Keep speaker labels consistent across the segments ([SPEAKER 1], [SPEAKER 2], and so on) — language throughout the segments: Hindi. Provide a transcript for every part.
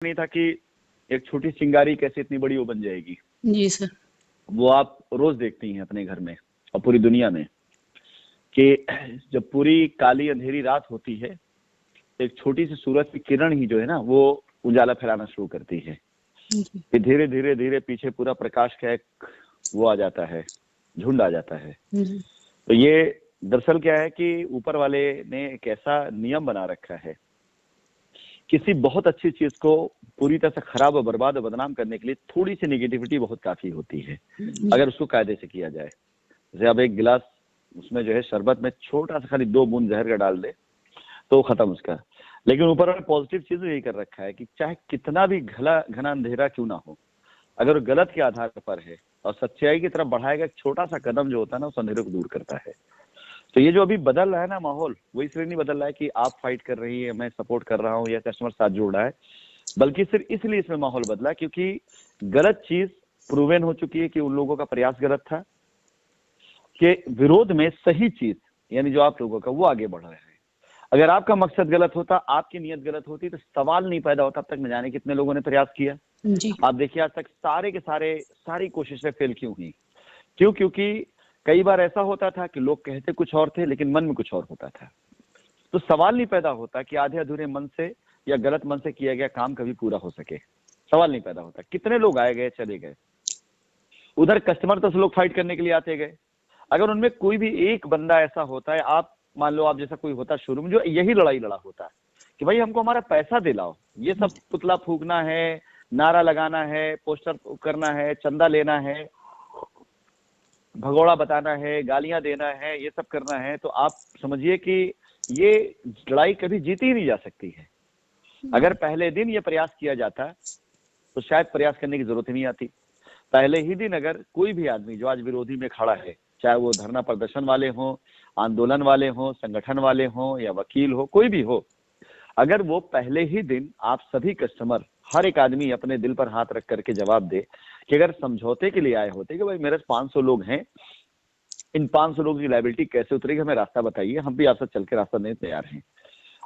[SPEAKER 1] नहीं था कि एक छोटी चिंगारी कैसे इतनी बड़ी वो बन जाएगी।
[SPEAKER 2] जी सर।
[SPEAKER 1] वो आप रोज देखती हैं अपने घर में और पूरी दुनिया में कि जब पूरी काली अंधेरी रात होती है, एक छोटी सी सूरज की किरण ही जो है ना, वो उजाला फैलाना शुरू करती है कि धीरे धीरे धीरे पीछे पूरा प्रकाश का एक वो आ जाता है, झुंड आ जाता है। तो ये दरअसल क्या है कि ऊपर वाले ने एक ऐसा नियम बना रखा है, किसी बहुत अच्छी चीज को पूरी तरह से खराब और बर्बाद और बदनाम करने के लिए थोड़ी सी नेगेटिविटी बहुत काफी होती है, अगर उसको कायदे से किया जाए। जैसे आप एक गिलास उसमें जो है शरबत में छोटा सा खाली 2 बूंद जहर का डाल दे तो खत्म उसका। लेकिन ऊपर वाला पॉजिटिव चीज यही कर रखा है कि चाहे कितना भी घना अंधेरा क्यों ना हो, अगर गलत के आधार पर है और सच्चाई की तरफ बढ़ाएगा, एक छोटा सा कदम जो होता है ना, उस अंधेरे को दूर करता है। तो ये जो अभी बदल रहा है ना माहौल, वो इसलिए नहीं बदल रहा है कि आप फाइट कर रही है, मैं सपोर्ट कर रहा हूँ या कस्टमर साथ जोड़ रहा है, बल्कि सिर्फ इसलिए इसमें माहौल बदला क्योंकि गलत चीज प्रूवन हो चुकी है कि उन लोगों का प्रयास गलत था, के विरोध में सही चीज यानी जो आप लोगों का वो आगे बढ़ रहे हैं। अगर आपका मकसद गलत होता, आपकी नीयत गलत होती, तो सवाल नहीं पैदा होता। अब तक न जाने कितने लोगों ने प्रयास किया। आप देखिए आज तक सारे के सारी कोशिशें फेल क्यों हुई? क्योंकि कई बार ऐसा होता था कि लोग कहते कुछ और थे लेकिन मन में कुछ और होता था। तो सवाल नहीं पैदा होता कि आधे अधूरे मन से या गलत मन से किया गया काम कभी पूरा हो सके। सवाल नहीं पैदा होता। कितने लोग आए गए, चले गए। उधर कस्टमर तो लोग फाइट करने के लिए आते गए। अगर उनमें कोई भी एक बंदा ऐसा होता है, आप मान लो आप जैसा कोई होता शुरू में जो यही लड़ाई लड़ा होता है कि भाई हमको हमारा पैसा दिलाओ, ये सब पुतला फूकना है, नारा लगाना है, पोस्टर करना है, चंदा लेना है, भगोड़ा बताना है, गालियां देना है, ये सब करना है, तो आप समझिए कि ये लड़ाई कभी जीती ही नहीं जा सकती है। अगर पहले दिन ये प्रयास किया जाता तो शायद प्रयास करने की जरूरत ही नहीं आती। पहले ही दिन अगर कोई भी आदमी जो आज विरोधी में खड़ा है, चाहे वो धरना प्रदर्शन वाले हों, आंदोलन वाले हों, संगठन वाले हों या वकील हो, कोई भी हो, अगर वो पहले ही दिन आप सभी कस्टमर, हर एक आदमी अपने दिल पर हाथ रख करके जवाब दे कि अगर समझौते के लिए आए होते कि भाई मेरे 500 लोग हैं, इन 500 लोगों की लायबिलिटी कैसे उतरेगी, हमें रास्ता बताइए, हम भी आपसे चल के रास्ता देने तैयार हैं।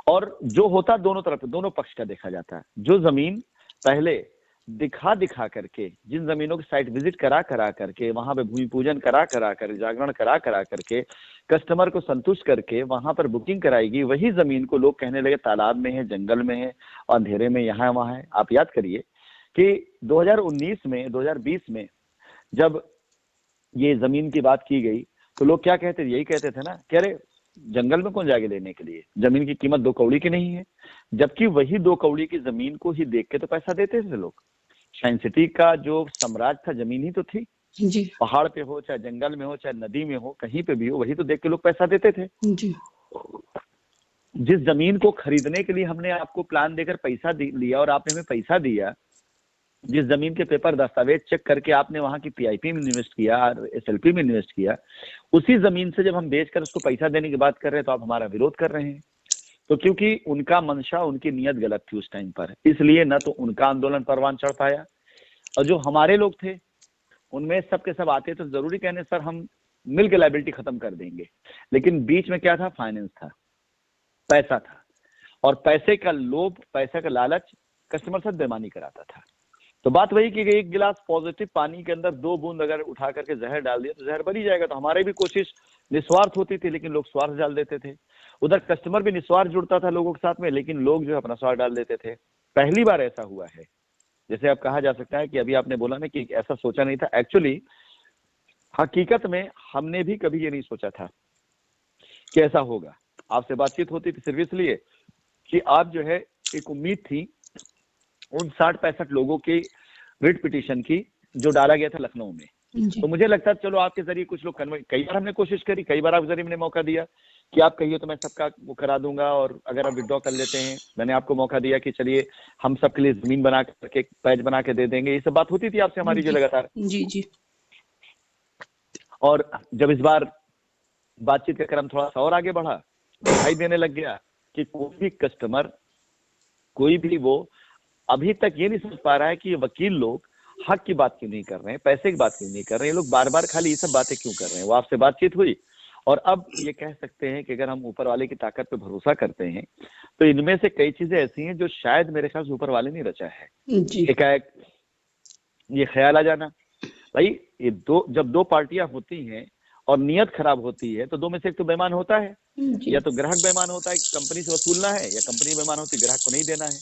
[SPEAKER 1] और जो होता दोनों तरफ, दोनों पक्ष का देखा जाता है। जो जमीन पहले दिखा करके, जिन जमीनों की साइट विजिट करा करके, वहां पे भूमि पूजन करा कर, जागरण करा करके, कस्टमर को संतुष्ट करके वहां पर बुकिंग कराएगी, वही जमीन को लोग कहने लगे तालाब में है, जंगल में है, अंधेरे में यहाँ वहां है। आप याद करिए कि 2019 में, 2020 में जब ये जमीन की बात की गई तो लोग क्या कहते थे? यही कहते थे ना कि अरे जंगल में कौन जाके लेने के लिए, जमीन की कीमत 2 कौड़ी की नहीं है। जबकि वही 2 कौड़ी की जमीन को ही देख के तो पैसा देते थे लोग। साइंस सिटी का जो साम्राज्य था, जमीन ही तो थी जी। पहाड़ पे हो, चाहे जंगल में हो, चाहे नदी में हो, कहीं पे भी हो, वही तो देख के लोग पैसा देते थे जी। जिस जमीन को खरीदने के लिए हमने आपको प्लान देकर पैसा लिया और आपने हमें पैसा दिया, जिस जमीन के पेपर दस्तावेज चेक करके आपने वहां की पीआईपी में इन्वेस्ट किया, एसएलपी में इन्वेस्ट किया, उसी जमीन से जब हम बेचकर उसको पैसा देने की बात कर रहे हैं तो आप हमारा विरोध कर रहे हैं। तो क्योंकि उनका मंशा, उनकी नीयत गलत थी उस टाइम पर, इसलिए न तो उनका आंदोलन परवान चढ़ पाया, और जो हमारे लोग थे उनमें सब के सब आते तो जरूरी कहने सर हम मिल के लायबिलिटी खत्म कर देंगे, लेकिन बीच में क्या था? फाइनेंस था, पैसा था, और पैसे का लोभ, पैसे का लालच कस्टमर से बेईमानी कराता था। तो बात वही कि एक गिलास पॉजिटिव पानी के अंदर 2 बूंद अगर उठा करके जहर डाल दिया तो जहर बन ही जाएगा। तो हमारी भी कोशिश निस्वार्थ होती थी, लेकिन लोग स्वार्थ डाल देते थे। उधर कस्टमर भी निस्वार्थ जुड़ता था लोगों के साथ में, लेकिन लोग जो है अपना स्वार्थ डाल देते थे। पहली बार ऐसा हुआ है, जैसे अब कहा जा सकता है कि अभी आपने बोला ना कि ऐसा सोचा नहीं था। एक्चुअली हकीकत में हमने भी कभी ये नहीं सोचा था कि ऐसा होगा। आपसे बातचीत होती थी सिर्फ इसलिए कि आप जो है, एक उम्मीद थी उन 60-65 लोगों की रिट पिटीशन की जो डाला गया था लखनऊ में। तो मुझे लगता है चलो आपके जरिए कुछ लोग कन्वर्ट, कई बार हमने कोशिश करी, कई बार आपके जरिए मैंने मौका दिया कि आप कहिए तो मैं सबका वो करा दूंगा, और अगर आप विड्रॉ कर लेते हैं, मैंने आपको मौका दिया कि चलिए हम सबके लिए जमीन बना करके पैच बना के दे देंगे। ये सब बात होती थी आपसे हमारी जो लगातार जी। और जब इस बार बातचीत का क्रम थोड़ा सा और आगे बढ़ा, दिखाई देने लग गया कि कोई भी कस्टमर, कोई भी वो अभी तक ये नहीं समझ पा रहा है कि ये वकील लोग हक की बात क्यों नहीं कर रहे हैं, पैसे की बात क्यों नहीं कर रहे हैं, ये लोग बार बार खाली ये सब बातें क्यों कर रहे हैं। वो आपसे बातचीत हुई और अब ये कह सकते हैं कि अगर हम ऊपर वाले की ताकत पे भरोसा करते हैं तो इनमें से कई चीजें ऐसी हैं जो शायद मेरे ख्याल से ऊपर वाले नहीं रचा है।
[SPEAKER 2] जी
[SPEAKER 1] एकाएक ये ख्याल आ जाना, भाई ये जब दो पार्टियां होती हैं और नियत खराब होती है तो दो में से एक तो बेईमान होता है,
[SPEAKER 2] जी
[SPEAKER 1] या तो ग्राहक बेईमान होता है कंपनी से वसूलना है, या कंपनी बेईमान होती है ग्राहक को नहीं देना है।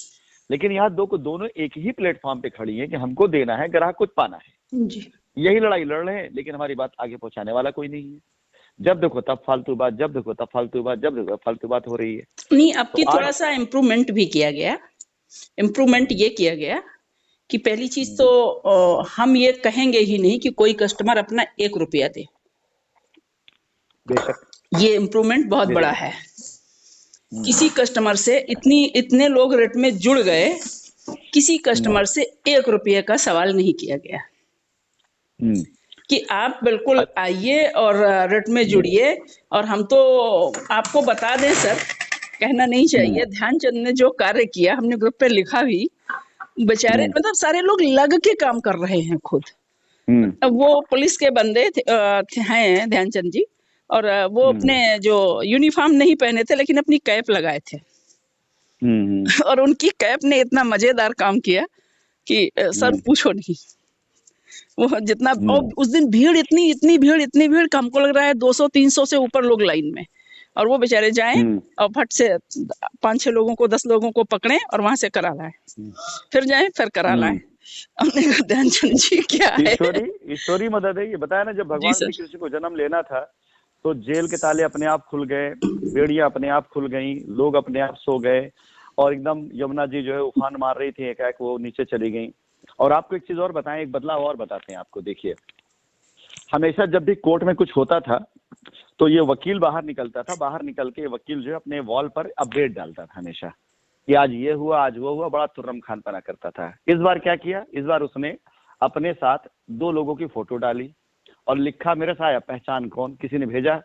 [SPEAKER 1] लेकिन यहाँ दो को दोनों एक ही प्लेटफॉर्म पे खड़ी है कि हमको देना है, ग्राहक को पाना है।
[SPEAKER 2] जी
[SPEAKER 1] यही लड़ाई लड़ रहे हैं, लेकिन हमारी बात आगे पहुंचाने वाला कोई नहीं है। जब देखो तब फालतू बात, जब देखो तब फालतू बात, जब देखो फालतू बात हो रही है।
[SPEAKER 2] नहीं,
[SPEAKER 1] तो
[SPEAKER 2] आपकी थोड़ा
[SPEAKER 1] आज
[SPEAKER 2] सा इम्प्रूवमेंट भी किया गया। इम्प्रूवमेंट ये किया गया कि पहली चीज तो हम ये कहेंगे ही नहीं कि कोई कस्टमर अपना 1 रुपया दे।
[SPEAKER 1] बेशक
[SPEAKER 2] ये इम्प्रूवमेंट बहुत बड़ा
[SPEAKER 1] बेशक
[SPEAKER 2] है। किसी कस्टमर से इतने लोग रेट में जुड़ गए, किसी कस्टमर से 1 रुपये का सवाल नहीं किया गया कि आप बिल्कुल आइए और रेट में जुड़िए। और हम तो आपको बता दें सर, कहना नहीं चाहिए, ध्यानचंद ने जो कार्य किया, हमने ग्रुप पे लिखा भी, बेचारे मतलब सारे लोग लग के काम कर रहे हैं खुद। अब वो पुलिस के बंदे हैं ध्यानचंद जी, और वो अपने जो यूनिफॉर्म नहीं पहने थे लेकिन अपनी कैप लगाए थे। और उनकी कैप ने इतना मजेदार काम किया कि सर पूछो नहीं। वो जितना, और उस दिन भीड़ इतनी भीड़ कि हमको लग रहा है 200-300 से ऊपर लोग लाइन में, और वो बेचारे जाएं और फट से 5-6 लोगों को 10 लोगों को पकड़े और वहां से करा लाए, फिर जाए फिर करा लाए। हमने कहा ध्यानचंद जी क्या है,
[SPEAKER 1] ईश्वरी मदद है। ये बताया ना, जब भगवान श्री कृष्ण को जन्म लेना था तो जेल के ताले अपने आप खुल गए, बेड़ियां अपने आप खुल गई, लोग अपने आप सो गए, और एकदम यमुना जी जो है उफान मार रही थी, एकाएक वो नीचे चली गई। और आपको एक चीज और बताएं, एक बदलाव और बताते हैं आपको। देखिए, हमेशा जब भी कोर्ट में कुछ होता था तो ये वकील बाहर निकलता था, बाहर निकल के वकील जो है अपने वॉल पर अपडेट डालता था हमेशा कि आज ये हुआ, आज वो हुआ, बड़ा तुर्रम खान पना करता था। इस बार क्या किया, इस बार उसने अपने साथ 2 लोगों की फोटो डाली और लिखा मेरे साथ पहचान कौन, किसी ने भेजा।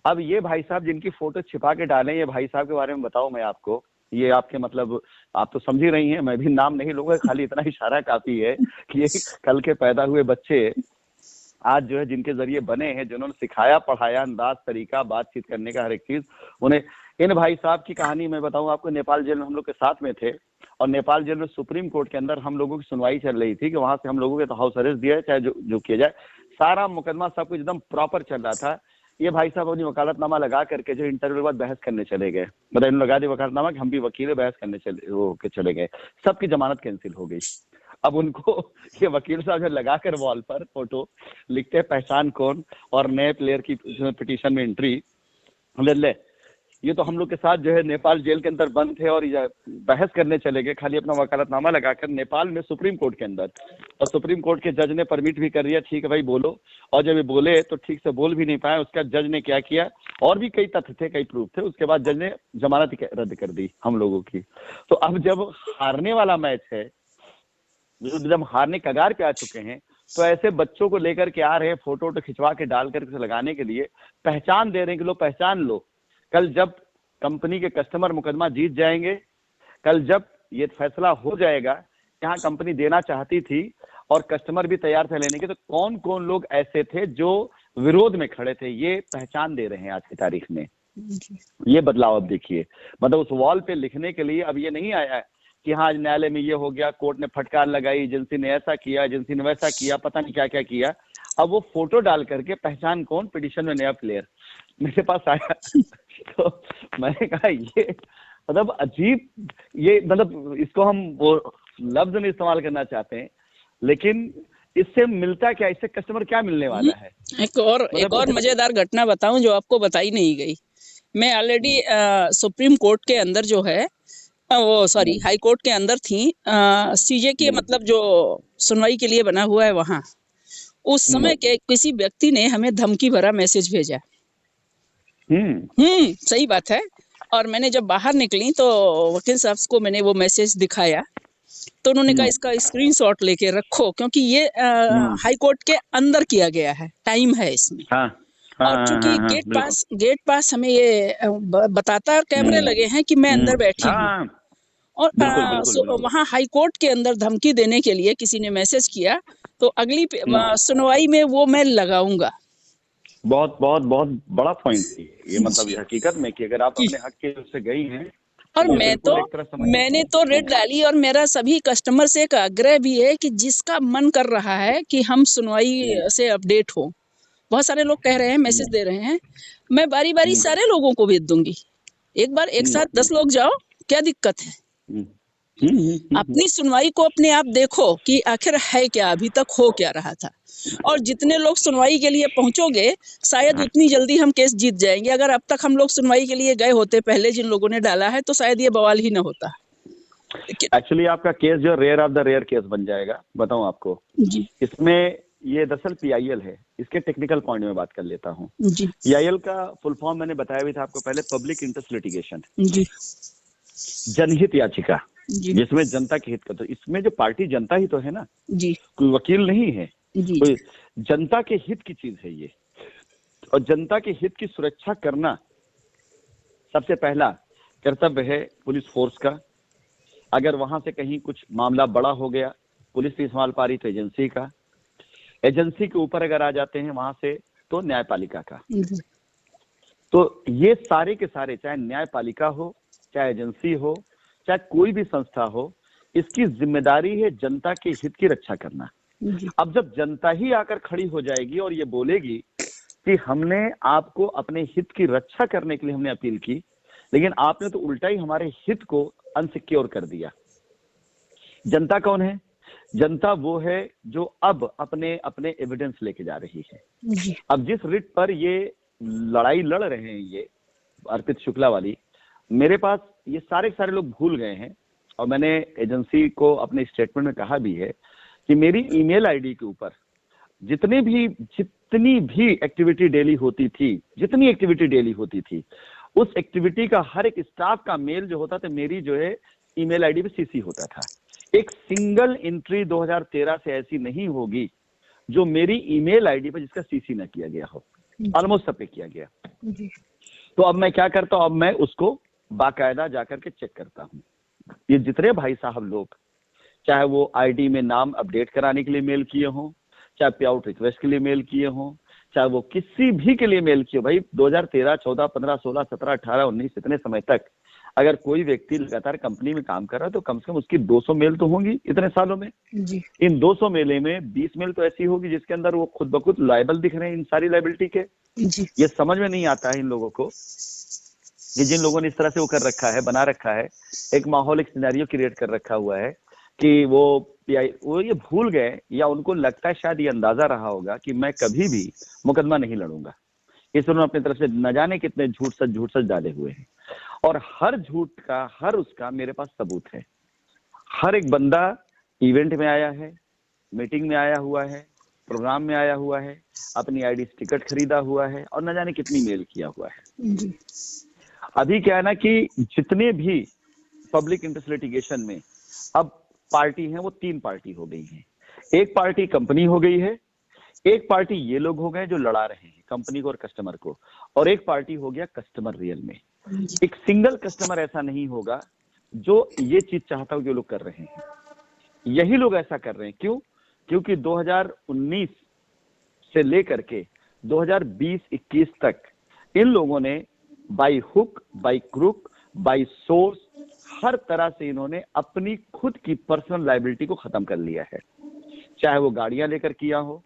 [SPEAKER 1] अब ये भाई साहब जिनकी फोटो छिपा के डाले, ये भाई साहब के बारे में बताऊं मैं आपको, ये आपके मतलब आप तो समझ ही रही हैं, मैं भी नाम नहीं लूंगा, खाली इतना इशारा काफी है कि ये कल के पैदा हुए बच्चे आज जो है जिनके जरिए बने हैं, जिन्होंने सिखाया पढ़ाया अंदाज तरीका बातचीत करने का हर एक चीज उन्हें। इन भाई साहब की कहानी मैं बताऊं आपको, नेपाल जेल में हम लोग के साथ में थे, और नेपाल जेल में सुप्रीम कोर्ट के अंदर हम लोगों की सुनवाई चल रही थी कि वहां से हम लोगों के तो हाउस अरेस्ट दिया चाहे जो किया जाए, सारा मुकदमा सब कुछ एकदम प्रॉपर चल रहा था। ये भाई साहब अपनी वकालतनामा लगा करके जो इंटरव्यू के बाद बहस करने चले गए, मतलब इन्होंने लगा दी वकालतनामा कि हम भी वकील है, बहस करने चले गए, सबकी जमानत कैंसिल हो गई। अब उनको ये वकील साहब जो लगा कर वॉल पर फोटो लिखते हैं पहचान कौन, और नए प्लेयर की पिटीशन में एंट्री ले, ये तो हम लोग के साथ जो है नेपाल जेल के अंदर बंद थे और बहस करने चले गए, खाली अपना वकालतनामा लगाकर नेपाल में सुप्रीम कोर्ट के अंदर। और सुप्रीम कोर्ट के जज ने परमिट भी कर दिया, ठीक है भाई बोलो, और जब ये बोले तो ठीक से बोल भी नहीं पाए। उसके बाद जज ने क्या किया, और भी कई तथ्य थे, कई प्रूफ थे, उसके बाद जज ने जमानत रद्द कर दी हम लोगों की। तो अब जब हारने वाला मैच है, जब हारने कगार पे आ चुके हैं, तो ऐसे बच्चों को लेकर के आ रहे हैं, फोटो खिंचवा के डाल करके लगाने के लिए, पहचान दे रहे हैं कि लो पहचान लो। कल जब कंपनी के कस्टमर मुकदमा जीत जाएंगे, कल जब ये फैसला हो जाएगा यहाँ कंपनी देना चाहती थी और कस्टमर भी तैयार थे लेने के, तो कौन कौन लोग ऐसे थे जो विरोध में खड़े थे, ये पहचान दे रहे हैं आज की तारीख में। ये बदलाव अब देखिए, मतलब उस वॉल पे लिखने के लिए अब ये नहीं आया है कि हाँ न्यायालय में ये हो गया, कोर्ट ने फटकार लगाई, एजेंसी ने ऐसा किया, एजेंसी ने वैसा किया, पता नहीं क्या क्या किया। अब वो फोटो डाल करके पहचान कौन, पिटीशन में नया प्लेयर मेरे पास आया तो मैंने कहा ये मतलब अजीब, ये मतलब इसको हम वो लफ्ज नहीं इस्तेमाल करना चाहते हैं, लेकिन इससे मिलता क्या, इससे कस्टमर क्या मिलने वाला है।
[SPEAKER 2] एक और मजेदार घटना बताऊं जो आपको बताई नहीं गई। मैं ऑलरेडी सुप्रीम कोर्ट के अंदर जो है वो सॉरी हाई कोर्ट के अंदर थी, सीजे के मतलब जो सुनवाई के लिए बना हुआ है वहां। उस समय के किसी व्यक्ति ने हमें धमकी भरा मैसेज भेजा। सही बात है। और मैंने जब बाहर निकली तो वकील साहब को मैंने वो मैसेज दिखाया, तो उन्होंने कहा इसका स्क्रीनशॉट लेके रखो, क्योंकि ये हाई कोर्ट के अंदर किया गया है, टाइम है इसमें। और चूंकि गेट पास हमें ये बताता है, कैमरे लगे हैं कि मैं अंदर बैठी हूँ। और वहाँ हाई कोर्ट के अंदर धमकी देने के लिए किसी ने मैसेज किया, तो अगली सुनवाई में वो मैं लगाऊंगा।
[SPEAKER 1] बहुत बहुत बहुत बड़ा पॉइंट है ये, मतलब ये हकीकत में कि अगर आप अपने हक के उससे गई हैं
[SPEAKER 2] और
[SPEAKER 1] ये
[SPEAKER 2] मैं
[SPEAKER 1] बिल्कुल
[SPEAKER 2] तो
[SPEAKER 1] एक तरह समझ।
[SPEAKER 2] मैंने तो रेट डाली, और मेरा सभी कस्टमर से एक आग्रह भी है कि जिसका मन कर रहा है कि हम सुनवाई से अपडेट हो, बहुत सारे लोग कह रहे हैं, मैसेज दे रहे हैं, मैं बारी बारी सारे लोगों को भेज दूंगी। एक बार एक साथ 10 लोग जाओ, क्या दिक्कत है? अपनी सुनवाई को अपने आप देखो कि आखिर है क्या, अभी तक हो क्या रहा था। और जितने लोग सुनवाई के लिए पहुंचोगे, शायद उतनी जल्दी हम केस जीत जाएंगे। अगर अब तक हम लोग सुनवाई के लिए गए होते पहले, जिन लोगों ने डाला है, तो शायद ये बवाल ही न होता।
[SPEAKER 1] एक्चुअली आपका केस जो rare of the rare case बन जाएगा, बताऊं आपको।
[SPEAKER 2] जी
[SPEAKER 1] इसमें ये दरअसल PIL है, इसके टेक्निकल पॉइंट में बात कर लेता हूँ।
[SPEAKER 2] जी
[SPEAKER 1] PIL का फुल फॉर्म मैंने बताया भी था आपको पहले, पब्लिक इंटरेस्ट लिटिगेशन,
[SPEAKER 2] जी
[SPEAKER 1] जनहित याचिका,
[SPEAKER 2] जी
[SPEAKER 1] जिसमें जनता के हित का, तो इसमें जो पार्टी जनता ही तो है ना,
[SPEAKER 2] जी
[SPEAKER 1] कोई वकील नहीं है,
[SPEAKER 2] जी
[SPEAKER 1] कोई जनता के हित की चीज है ये। और जनता के हित की सुरक्षा करना सबसे पहला कर्तव्य है पुलिस फोर्स का। अगर वहां से कहीं कुछ मामला बड़ा हो गया, पुलिस नहीं संभाल पा रही तो एजेंसी का, एजेंसी के ऊपर अगर आ जाते हैं वहां से तो न्यायपालिका का। तो ये सारे के सारे, चाहे न्यायपालिका हो, चाहे एजेंसी हो, चाहे कोई भी संस्था हो, इसकी जिम्मेदारी है जनता के हित की रक्षा करना। अब जब जनता ही आकर खड़ी हो जाएगी और ये बोलेगी कि हमने आपको अपने हित की रक्षा करने के लिए हमने अपील की, लेकिन आपने तो उल्टा ही हमारे हित को अनसिक्योर कर दिया। जनता कौन है? जनता वो है जो अब अपने अपने एविडेंस लेके जा रही है। अब जिस रिट पर ये लड़ाई लड़ रहे हैं ये अर्पित शुक्ला वाली, मेरे पास ये सारे लोग भूल गए हैं, और मैंने एजेंसी को अपने स्टेटमेंट में कहा भी है कि मेरी ईमेल आईडी के ऊपर जितनी भी एक्टिविटी डेली होती थी, जितनी एक्टिविटी डेली होती थी, उस एक्टिविटी का हर एक स्टाफ का मेल जो होता था, मेरी जो है ईमेल आईडी पे CC होता था। एक सिंगल एंट्री 2013 से ऐसी नहीं होगी जो मेरी ईमेल आईडी पर जिसका CC न किया गया हो। ऑलमोस्ट सब पे किया गया। तो अब मैं क्या करता हूं, अब मैं उसको बाकायदा जाकर के चेक करता हूं। ये जितने भाई साहब लोग, चाहे वो आईडी में नाम अपडेट कराने के लिए मेल किए हों, चाहे पे आउट रिक्वेस्ट के लिए मेल किए हों, चाहे वो किसी भी के लिए मेल किए, भाई 2013, 14, 15, 16, 17, 18, 19 इतने समय तक अगर कोई व्यक्ति लगातार कंपनी में काम कर रहा है तो कम से कम उसकी 200 मेल तो होंगी इतने सालों में। जी। इन 200 मेले में 20 मेल तो ऐसी होगी जिसके अंदर वो खुद ब खुद लायबल दिख रहे हैं इन सारी लायबिलिटी के। जी। ये समझ में नहीं आता है इन लोगों को कि जिन लोगों ने इस तरह से वो कर रखा है, बना रखा है, एक माहौल, एक सिनेरियो क्रिएट कर रखा हुआ है कि वो ये भूल गए, या उनको लगता है, शायद ये अंदाजा रहा होगा कि मैं कभी भी मुकदमा नहीं लड़ूंगा। इस उन्होंने अपनी तरफ से न जाने कितने झूठ सच डाले हुए हैं, और हर झूठ का, हर उसका मेरे पास सबूत है। हर एक बंदा इवेंट में आया है, मीटिंग में आया हुआ है, प्रोग्राम में आया हुआ है, अपनी आईडी से टिकट खरीदा हुआ है, और न जाने कितनी मेल किया हुआ है। जी। अभी क्या है ना कि जितने भी पब्लिक इंटरेस्ट लिटिगेशन में अब पार्टी हैं, वो 3 पार्टी हो गई हैं। एक पार्टी कंपनी हो गई है, एक पार्टी ये लोग हो गए जो लड़ा रहे हैं कंपनी को और कस्टमर को, और एक पार्टी हो गया कस्टमर रियल में। एक सिंगल कस्टमर ऐसा नहीं होगा जो ये चीज चाहता हो जो लोग कर रहे हैं। यही लोग ऐसा कर रहे हैं। क्यों? क्योंकि 2019 से लेकर के 2020-21 तक इन लोगों ने by hook, by crook, by source, हर तरह से इन्होंने अपनी खुद की पर्सनल लायबिलिटी को खत्म कर लिया है। चाहे वो गाड़ियां लेकर किया हो,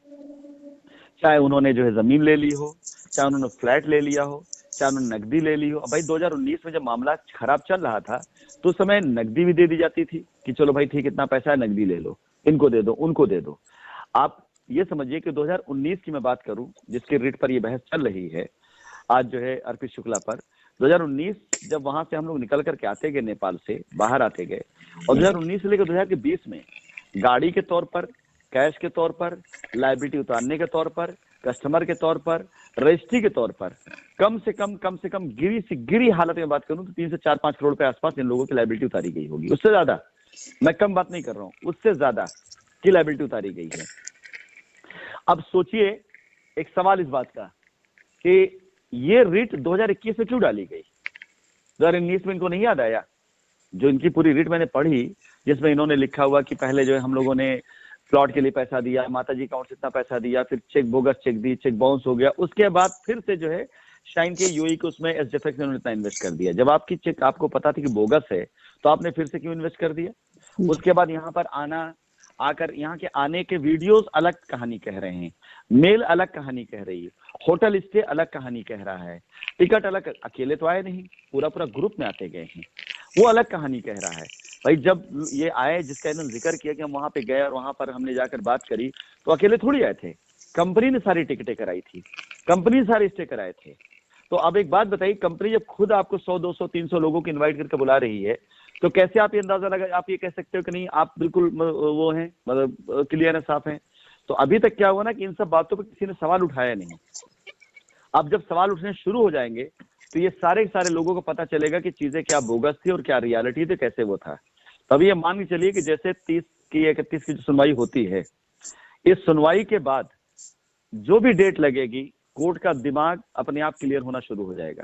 [SPEAKER 1] चाहे उन्होंने जो है जमीन ले ली हो, चाहे उन्होंने फ्लैट ले लिया हो, चाहे उन्होंने नकदी ले ली हो। भाई 2019 में जब मामला खराब चल रहा था तो उस समय नकदी भी दे दी जाती थी कि चलो भाई ठीक, इतना पैसा है, नकदी ले लो, इनको दे दो, उनको दे दो। आप ये समझिए कि 2019 की मैं बात करूं, जिसके रिट पर ये बहस चल रही है आज जो है अर्पित शुक्ला पर, 2019 जब वहां से हम लोग निकल करके आते गए, नेपाल से बाहर आते गए, और 2019 से लेकर 2020 में गाड़ी के तौर पर, कैश के तौर पर, लायबिलिटी उतारने के तौर पर, कस्टमर के तौर पर, रजिस्ट्री के तौर पर, कम से कम गिरी हालत में बात करूं तो 3 से 4-5 करोड़ रुपए आसपास इन लोगों की लायबिलिटी उतारी गई होगी। उससे ज्यादा, मैं कम बात नहीं कर रहा हूं, उससे ज्यादा की लायबिलिटी उतारी गई है। अब सोचिए एक सवाल इस बात का कि ये रिट 2021 में क्यों डाली गई? 2019 में इनको नहीं याद आया? जो इनकी पूरी रिट मैंने पढ़ी, जिसमें इन्होंने लिखा हुआ कि पहले जो है हम लोगों ने प्लॉट के लिए पैसा दिया, माताजी अकाउंट से इतना पैसा दिया, फिर चेक बोगस चेक दी, चेक बाउंस हो गया, उसके बाद फिर से जो है शाइन के यूएई को उसमें एसजेफएक्स ने उन्होंने इतना इन्वेस्ट कर दिया। जब आपकी चेक आपको पता थी कि बोगस है तो आपने फिर से क्यों इन्वेस्ट कर दिया? उसके बाद यहाँ पर आकर यहाँ के आने के वीडियोस अलग कहानी कह रहे हैं, मेल अलग कहानी कह रही है, होटल स्टे अलग कहानी कह रहा है, टिकट अलग, अकेले तो आए नहीं, पूरा पूरा ग्रुप में आते गए हैं, वो अलग कहानी कह रहा है। भाई जब ये आए, जिसका इन्होंने जिक्र किया कि हम वहां पे गए और वहां पर हमने जाकर बात करी, तो अकेले थोड़ी आए थे, कंपनी ने सारी टिकटें कराई थी, कंपनी सारे स्टे कराए थे। तो अब एक बात बताइए, कंपनी जब खुद आपको 100, 200, 300 लोगों को इन्वाइट करके बुला रही है, तो कैसे आप ये अंदाजा लगा, आप ये कह सकते हो कि नहीं आप बिल्कुल वो हैं, मतलब क्लियर है, साफ है? तो अभी तक क्या हुआ ना कि इन सब बातों पर किसी ने सवाल उठाया नहीं। अब जब सवाल उठने शुरू हो जाएंगे तो ये सारे सारे लोगों को पता चलेगा कि चीजें क्या बोगस थी और क्या रियलिटी थी, कैसे वो था। तभी ये मान के चलिए कि जैसे 30 की 31 की जो सुनवाई होती है, इस सुनवाई के बाद जो भी डेट लगेगी, कोर्ट का दिमाग अपने आप क्लियर होना शुरू हो जाएगा।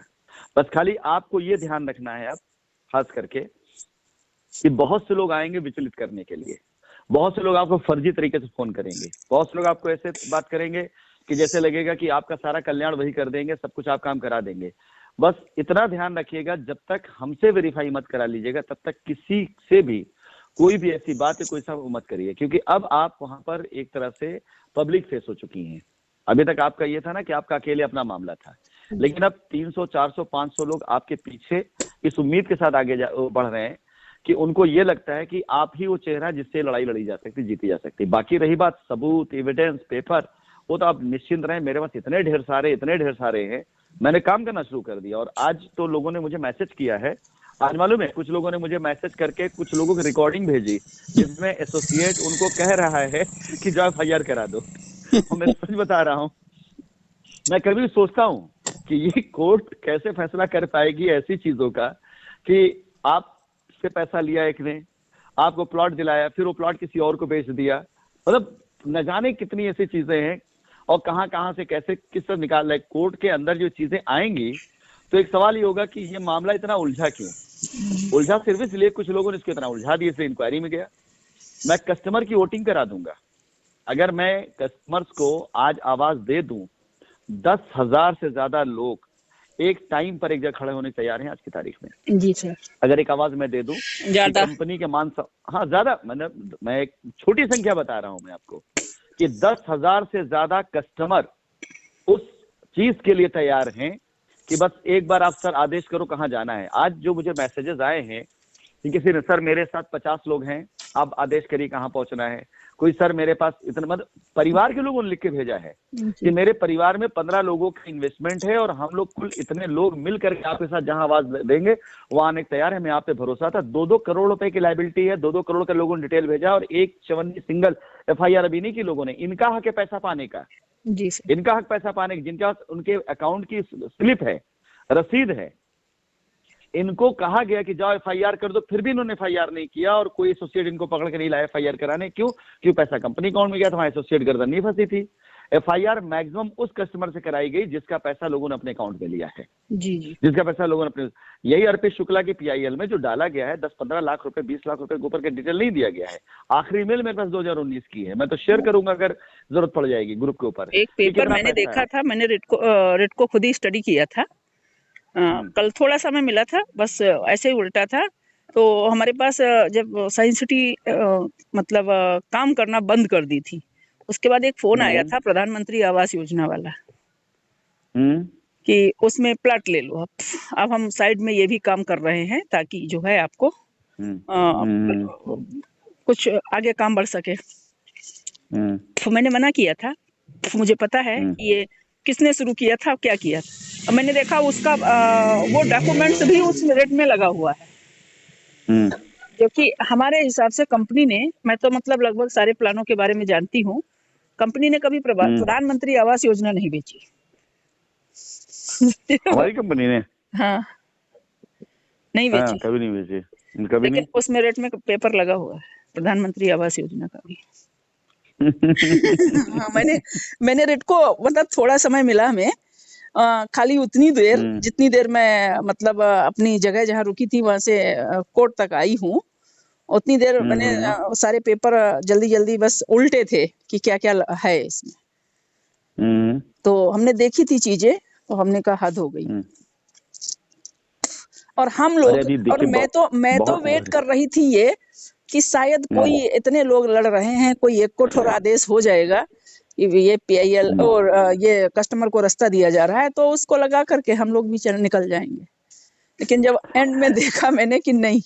[SPEAKER 1] बस खाली आपको ये ध्यान रखना है अब खास करके कि बहुत से लोग आएंगे विचलित करने के लिए, बहुत से लोग आपको फर्जी तरीके से फोन करेंगे, बहुत से लोग आपको ऐसे बात करेंगे कि जैसे लगेगा कि आपका सारा कल्याण वही कर देंगे, सब कुछ आप काम करा देंगे। बस इतना ध्यान रखिएगा, जब तक हमसे वेरीफाई मत करा लीजिएगा तब तक किसी से भी कोई भी ऐसी बात है, कोई सा मत करिए, क्योंकि अब आप वहां पर एक तरह से पब्लिक फेस हो चुकी हैं। अभी तक आपका ये था ना कि आपका अकेले अपना मामला था, लेकिन अब 300, 400, 500 लोग आपके पीछे इस उम्मीद के साथ आगे बढ़ रहे हैं कि उनको ये लगता है कि आप ही वो चेहरा जिससे लड़ाई लड़ी जा सकती, जीती जा सकती। बाकी रही बात सबूत, एविडेंस, पेपर, वो तो आप निश्चिंत रहें, मेरे पास इतने ढेर सारे हैं, मैंने काम करना शुरू कर दिया। और आज तो लोगों ने मुझे मैसेज किया है, आज मालूम है कुछ लोगों ने मुझे मैसेज करके कुछ लोगों की रिकॉर्डिंग भेजी जिसमें एसोसिएट उनको कह रहा है कि जाओ एफआईआर करा दो। और मैं सच बता रहा हूँ, मैं कभी सोचता हूँ कि ये कोर्ट कैसे फैसला कर पाएगी ऐसी चीजों का कि आपसे पैसा लिया एक ने, आपको प्लॉट दिलाया, फिर वो प्लॉट किसी और को बेच दिया, मतलब न जाने कितनी ऐसी चीजें हैं और कहां कहां से कैसे किस तरह निकाल रहे। कोर्ट के अंदर जो चीजें आएंगी तो एक सवाल ये होगा कि ये मामला इतना उलझा क्यों? उलझा सिर्फ इसलिए कुछ लोगों ने इसको इतना उलझा दिया, इसलिए इंक्वायरी में गया। मैं कस्टमर की वोटिंग करा दूंगा, अगर मैं कस्टमर्स को आज आवाज दे दूं, 10,000 से ज्यादा लोग एक टाइम पर एक जगह खड़े होने तैयार हैं आज की तारीख में।
[SPEAKER 2] जी सर,
[SPEAKER 1] अगर एक आवाज मैं दे दूं
[SPEAKER 2] ज्यादा
[SPEAKER 1] कंपनी के हाँ ज्यादा, मैं एक छोटी संख्या बता रहा हूं मैं आपको कि 10,000 से ज्यादा कस्टमर उस चीज के लिए तैयार हैं कि बस एक बार आप सर आदेश करो कहाँ जाना है। आज जो मुझे मैसेजेस आए हैं कि किसी ने सर मेरे साथ 50 लोग हैं, आप आदेश करिए कहाँ पहुंचना है, कोई सर मेरे पास इतना, मतलब परिवार के लोगों ने लिख के भेजा है कि मेरे परिवार में 15 लोगों का इन्वेस्टमेंट है और हम लोग कुल इतने लोग मिलकर के आपके साथ जहां आवाज देंगे वहां आने तैयार है, हमें आप पे भरोसा था। 2-2 करोड़ रुपए की लाइबिलिटी है, 2-2 करोड़ का लोगों ने डिटेल भेजा और एक चवन्नी सिंगल एफआईआर अभी नहीं की लोगों ने। इनका हक है पैसा पाने का,
[SPEAKER 2] जी सर,
[SPEAKER 1] इनका हक पैसा पाने का, जिनके पास उनके अकाउंट की स्लिप है, रसीद है। इनको कहा गया कि जाओ एफआईआर कर दो, फिर भी इन्होंने एफआईआर नहीं किया और कोई एसोसिएट इनको पकड़ के नहीं लाया एफआईआर कराने। क्यों पैसा कंपनी अकाउंट में गया था, वहां एसोसिएट गर्दन नहीं फंसी थी। एफआईआर मैक्सिमम उस कस्टमर से कराई गई जिसका पैसा लोगों ने अपने अकाउंट में लिया है,
[SPEAKER 2] जी जी,
[SPEAKER 1] जिसका पैसा लोगों ने अपने, यही अर्पित शुक्ला की पीआईएल में जो डाला गया है 10-15 लाख रुपए, 20 लाख रुपए के ऊपर के डिटेल नहीं दिया गया है। आखिरी मेल मेरे पास 2019 की है, मैं तो शेयर करूंगा अगर जरूरत पड़ जाएगी ग्रुप के ऊपर।
[SPEAKER 2] एक पेपर मैंने देखा था, मैंने रिटको खुद ही स्टडी किया था। कल थोड़ा समय मिला था, बस ऐसे ही उल्टा था। तो हमारे पास जब साइंस सिटी मतलब काम करना बंद कर दी थी, उसके बाद एक फोन आया था प्रधानमंत्री आवास योजना वाला कि उसमें प्लाट ले लो। अब हम साइड में ये भी काम कर रहे हैं ताकि जो है आपको कुछ आगे काम बढ़ सके। तो मैंने मना किया था, मुझे पता है कि ये किसने शुरू किया था, क्या किया था। मैंने देखा उसका वो डॉक्यूमेंट्स भी उस रेट में लगा हुआ है, क्योंकि हमारे हिसाब से कंपनी ने, मैं तो मतलब लगभग सारे प्लानों के बारे में जानती हूँ, कंपनी ने कभी प्रधानमंत्री आवास योजना नहीं बेची।
[SPEAKER 1] हमारी कंपनी ने
[SPEAKER 2] हाँ नहीं बेची,
[SPEAKER 1] कभी नहीं बेची, कभी नहीं।
[SPEAKER 2] उसमें रेट में पेपर लगा हुआ है प्रधानमंत्री आवास योजना का भी। हाँ, मैंने रेट को मतलब थोड़ा समय मिला हमें, खाली उतनी देर जितनी देर मैं मतलब अपनी जगह जहाँ रुकी थी वहां से कोर्ट तक आई हूँ, उतनी देर मैंने सारे पेपर जल्दी जल्दी बस उल्टे थे कि क्या क्या है इसमें। तो हमने देखी थी चीजें, तो हमने कहा हद हो गई। और हम लोग, और मैं तो वेट कर रही थी ये कि शायद कोई, इतने लोग लड़ रहे हैं, कोई एक को ठोर आदेश हो जाएगा, ये PIL और ये कस्टमर को रास्ता दिया जा रहा है, तो उसको लगा करके हम लोग भी निकल जाएंगे। लेकिन जब एंड में देखा मैंने कि नहीं,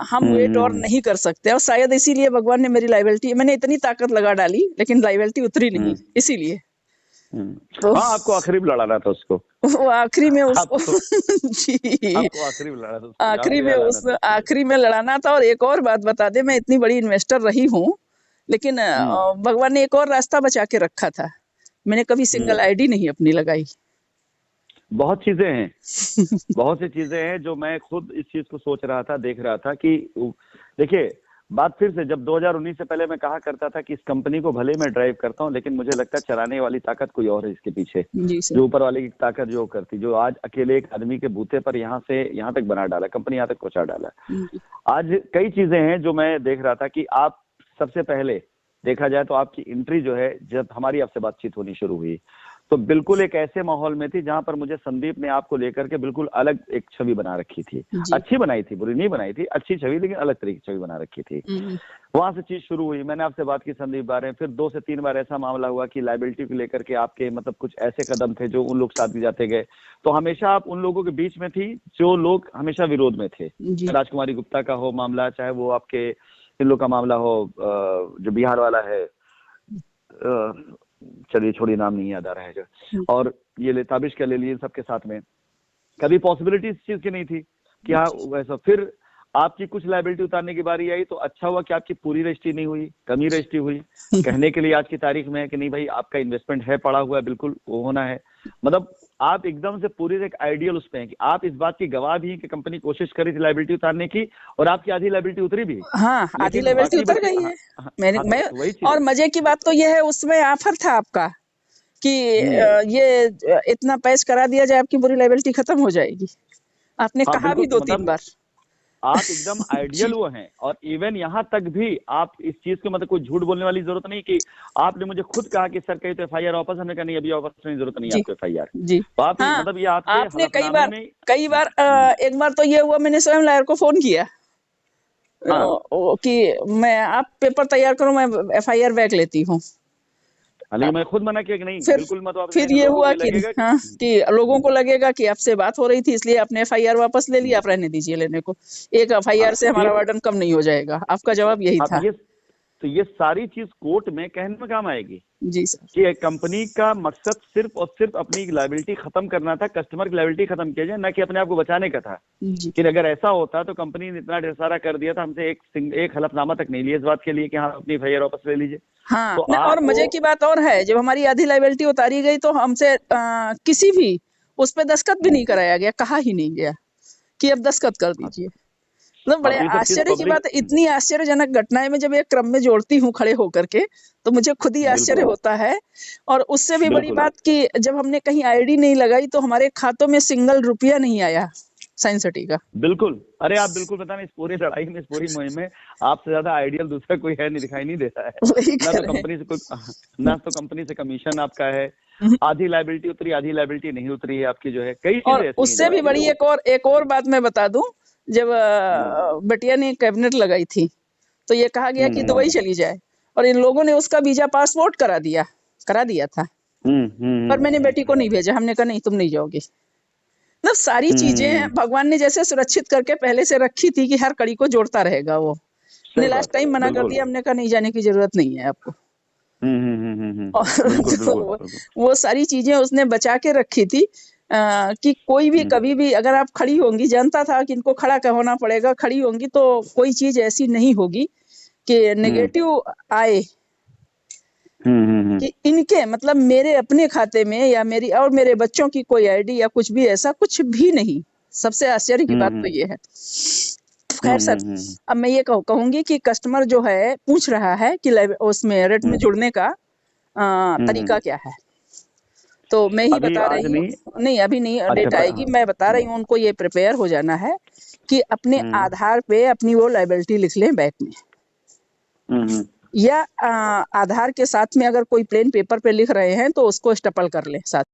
[SPEAKER 2] हम वेट और नहीं कर सकते, और शायद इसीलिए भगवान ने मेरी लायबिलिटी, मैंने इतनी ताकत लगा डाली लेकिन लायबिलिटी उतरी नहीं, इसीलिए।
[SPEAKER 1] तो हाँ, आपको आखिरी में लड़ाना था उसको,
[SPEAKER 2] वो आखिरी में उसको जी,
[SPEAKER 1] आपको आखिरी में लड़ाना था,
[SPEAKER 2] आखिरी में लड़ाना था। और एक और बात बता दे, मैं इतनी बड़ी इन्वेस्टर रही हूँ, लेकिन भगवान ने एक और रास्ता बचा के रखा था। मैंने कभी सिंगल ID नहीं अपनी लगाई।
[SPEAKER 1] बहुत चीजें हैं, बहुत सी चीजें हैं जो मैं खुद इस चीज को सोच रहा था, देख रहा था कि देखिए, बात फिर से, जब 2019 से पहले मैं कहा करता था कि इस कंपनी को भले मैं ड्राइव करता हूं, लेकिन मुझे लगता है चलाने वाली ताकत कोई और है इसके पीछे, जो ऊपर वाले की ताकत जो करती, जो आज अकेले एक आदमी के बूते पर यहाँ से यहाँ तक बना डाला, कंपनी यहाँ तक पहुंचा डाला। आज कई चीजें हैं जो मैं देख रहा था कि आप, सबसे पहले देखा जाए तो आपकी एंट्री जो है, जब हमारी आपसे बातचीत होनी शुरू हुई, तो बिल्कुल एक ऐसे माहौल में थी जहां पर मुझे संदीप ने आपको लेकर के बिल्कुल अलग एक छवि बना रखी थी। अच्छी बनाई थी, बुरी नहीं बनाई थी, अच्छी छवि, लेकिन अलग तरीके की छवि बना रखी थी। वहां से चीज शुरू हुई, मैंने आपसे बात की संदीप बारे में, फिर 2 से 3 बार ऐसा मामला हुआ कि लायबिलिटी को लेकर के आपके मतलब कुछ ऐसे कदम थे जो उन लोग साथ भी जाते गए, तो हमेशा आप उन लोगों के बीच में थी जो लोग हमेशा विरोध में थे। राजकुमारी गुप्ता का हो मामला, चाहे वो आपके इन लोग का मामला हो, जो बिहार वाला है, चलिए छोड़िए, नाम नहीं याद आ रहा है जो, और ये ताबिश का ले लिए, सबके साथ में कभी पॉसिबिलिटी इस चीज की नहीं थी कि हाँ वैसा। फिर आपकी कुछ लायबिलिटी उतारने की बारी आई, तो अच्छा हुआ कि आपकी पूरी रजिस्ट्री नहीं हुई, कमी रजिस्ट्री हुई। कहने के लिए आज की तारीख में है कि नहीं भाई, आपका इन्वेस्टमेंट है, पड़ा हुआ है, बिल्कुल वो होना है। मतलब आप एकदम से पूरी एक आइडियल उस पे हैं कि आप इस बात की गवाह भी हैं कि कंपनी कोशिश करी थी लायबिलिटी उतारने की, और आपकी आधी लायबिलिटी उतरी भी।
[SPEAKER 2] हाँ, आधी लायबिलिटी उतर गई है। मैं और मजे की बात तो ये है, उसमें ऑफर था आपका कि ये इतना पेश करा दिया जाए, आपकी पूरी लायबिलिटी खत्म हो जाएगी। आपने कहा भी 2-3 बार।
[SPEAKER 1] आप एकदम आइडियल वो हैं, और इवन यहाँ तक भी आप इस चीज को मतलब कोई झूठ बोलने वाली जरूरत नहीं कि आपने मुझे खुद कहा कि सर कहीं तो FIR वापस, हमने कहा नहीं, अभी वापस नहीं, जरूरत नहीं है आपको FIR जी। तो आप हाँ, मतलब ये आपने कई बार एक बार तो ये हुआ, मैंने स्वयं लॉयर को फोन किया कि मैं, आप पेपर तैयार करो, मैं FIR बैक लेती हूँ। लेकिन मैं खुद मना किया कि नहीं, बिल्कुल मत वापस।
[SPEAKER 2] फिर ये हुआ कि हाँ, कि लोगों को लगेगा कि आपसे बात हो रही थी, इसलिए आपने FIR वापस ले लिया, आप रहने दीजिए लेने को, एक FIR से हमारा वार्डन कम नहीं हो जाएगा। आपका जवाब यही था।
[SPEAKER 1] तो ये सारी चीज कोर्ट में कहने में काम आएगी
[SPEAKER 2] जी सर,
[SPEAKER 1] कि कंपनी का मकसद सिर्फ और सिर्फ अपनी लायबिलिटी खत्म करना था, कस्टमर की लायबिलिटी खत्म किया जाए, ना कि अपने आप को बचाने का था। कि अगर ऐसा होता तो कंपनी ने इतना ढेर सारा कर दिया था, हमसे एक हलफनामा तक नहीं लिया इस बात के लिए कि हाँ अपनी FIR वापस ले लीजिए।
[SPEAKER 2] हाँ, तो और मजे की बात और है, जब हमारी आधी लायबिलिटी उतारी गई तो हमसे किसी भी उस पर दस्तखत भी नहीं कराया गया, कहा ही नहीं गया कि अब दस्तखत कर दीजिए। मतलब बड़े आश्चर्य की बात है, इतनी आश्चर्यजनक घटनाएं में जब एक क्रम में जोड़ती हूँ खड़े होकर के, तो मुझे खुद ही आश्चर्य होता है। और उससे भी बड़ी बात कि जब हमने कहीं ID नहीं लगाई तो हमारे खातों में सिंगल रुपया नहीं आया साइंस सिटी का।
[SPEAKER 1] बिल्कुल, अरे आप बिल्कुल पता नहीं, इस पूरी लड़ाई में, इस पूरी मुहिम में आपसे ज्यादा आइडियल दूसरा कोई है नहीं, दिखाई नहीं देता है। ना तो कंपनी से कोई, ना तो कंपनी से कमीशन आपका है, आधी लायबिलिटी उतरी, आधी लायबिलिटी नहीं उतरी है आपकी, जो है कई चीजें।
[SPEAKER 2] उससे भी बड़ी एक और बात मैं बता दूं, जब बिटिया ने कैबिनेट लगाई थी तो ये कहा गया कि दुबई चली जाए, और इन लोगों ने उसका वीजा पासपोर्ट करा दिया था, पर मैंने बेटी को नहीं भेजा। हमने कहा नहीं, तुम नहीं जाओगी। मतलब सारी चीजें भगवान ने जैसे सुरक्षित करके पहले से रखी थी कि हर कड़ी को जोड़ता रहेगा। वो ने लास्ट टाइम मना कर दिया, हमने कहा नहीं, जाने की जरूरत नहीं है आपको। और वो सारी चीजें उसने बचा के रखी थी कि कोई भी कभी भी अगर आप खड़ी होंगी, जानता था कि इनको खड़ा होना पड़ेगा, खड़ी होंगी तो कोई चीज ऐसी नहीं होगी कि नेगेटिव आए कि इनके मतलब मेरे अपने खाते में या मेरी और मेरे बच्चों की कोई ID या कुछ भी, ऐसा कुछ भी नहीं। सबसे आश्चर्य की बात तो ये है। खैर सर, अब मैं ये कहूंगी कि कस्टमर जो है पूछ रहा है कि उसमें रेट में जुड़ने का तरीका क्या है, तो मैं ही बता रही हूँ। नहीं, अभी नहीं डेट आएगी, मैं बता रही हूँ उनको ये प्रिपेयर हो जाना है कि अपने आधार पे अपनी वो लायबिलिटी लिख लें बैक में, या आधार के साथ में अगर कोई प्लेन पेपर पे लिख रहे हैं तो उसको स्टपल कर लें साथ।